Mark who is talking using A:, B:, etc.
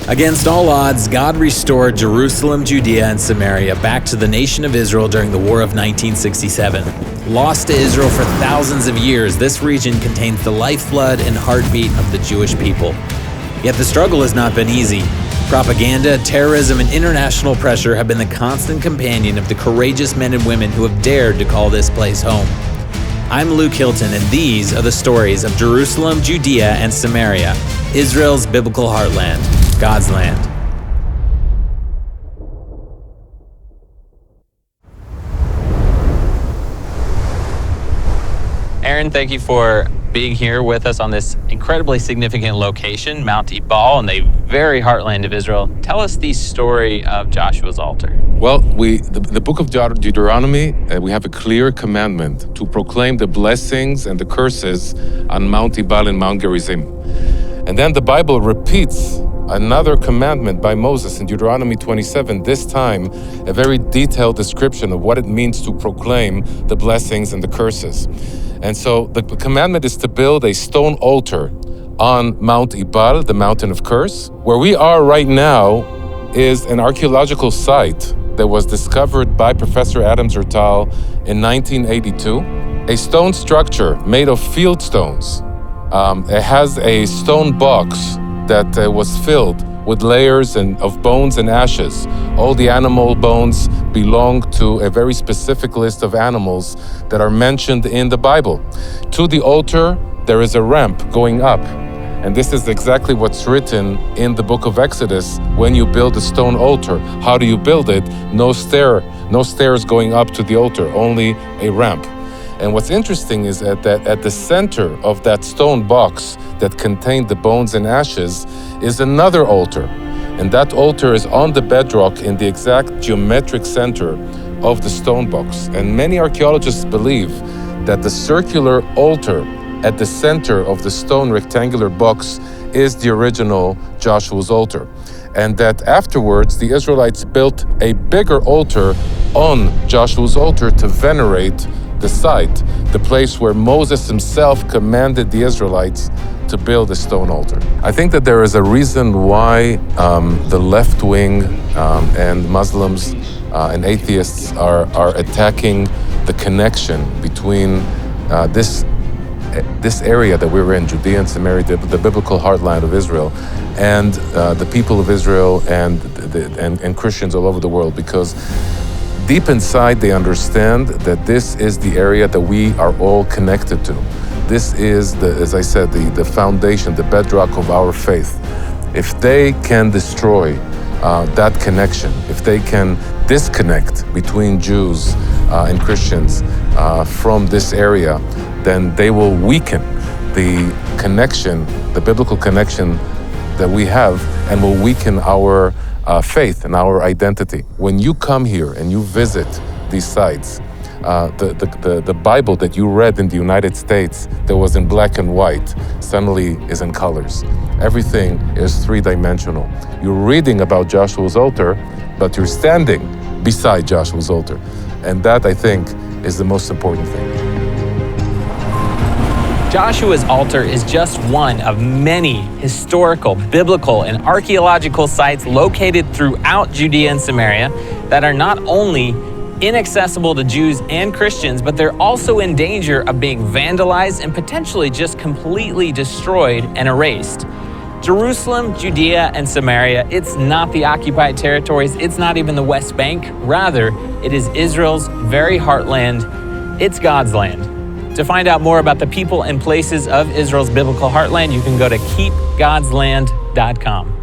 A: Against all odds, God restored Jerusalem, Judea, and Samaria back to the nation of Israel during the War of 1967. Lost to Israel for thousands of years, this region contains the lifeblood and heartbeat of the Jewish people. Yet the struggle has not been easy. Propaganda, terrorism, and international pressure have been the constant companion of the courageous men and women who have dared to call this place home. I'm Luke Hilton, and these are the stories of Jerusalem, Judea, and Samaria, Israel's biblical heartland, God's land.
B: Aaron, thank you for being here with us on this incredibly significant location, Mount Ebal, in the very heartland of Israel. Tell us the story of Joshua's altar.
C: Well, the book of Deuteronomy, we have a clear commandment to proclaim the blessings and the curses on Mount Ebal and Mount Gerizim. And then the Bible repeats another commandment by Moses in Deuteronomy 27, this time a very detailed description of what it means to proclaim the blessings and the curses. And so the commandment is to build a stone altar on Mount Ebal, the mountain of curse. Where we are right now is an archaeological site that was discovered by Professor Adam Zertal in 1982. A stone structure made of field stones. It has a stone box that was filled with layers of bones and ashes. All the animal bones belong to a very specific list of animals that are mentioned in the Bible. To the altar, there is a ramp going up. And this is exactly what's written in the book of Exodus. When you build a stone altar, how do you build it? No stairs going up to the altar, only a ramp. And what's interesting is that at the center of that stone box that contained the bones and ashes is another altar. And that altar is on the bedrock in the exact geometric center of the stone box. And many archaeologists believe that the circular altar at the center of the stone rectangular box is the original Joshua's altar. And that afterwards, the Israelites built a bigger altar on Joshua's altar to venerate the site, the place where Moses himself commanded the Israelites to build a stone altar. I think that there is a reason why the left wing and Muslims and atheists are attacking the connection between this area that we're in, Judea and Samaria, the biblical heartland of Israel, and the people of Israel and Christians all over the world, because deep inside, they understand that this is the area that we are all connected to. This is, as I said, the foundation, the bedrock of our faith. If they can destroy that connection, if they can disconnect between Jews and Christians from this area, then they will weaken the connection, the biblical connection that we have, and will weaken our faith and our identity. When you come here and you visit these sites, the Bible that you read in the United States that was in black and white suddenly is in colors. Everything is three-dimensional. You're reading about Joshua's altar, but you're standing beside Joshua's altar. And that, I think, is the most important thing.
B: Joshua's altar is just one of many historical, biblical, and archaeological sites located throughout Judea and Samaria that are not only inaccessible to Jews and Christians, but they're also in danger of being vandalized and potentially just completely destroyed and erased. Jerusalem, Judea, and Samaria, it's not the occupied territories, it's not even the West Bank. Rather, it is Israel's very heartland. It's God's land. To find out more about the people and places of Israel's biblical heartland, you can go to keepgodsland.com.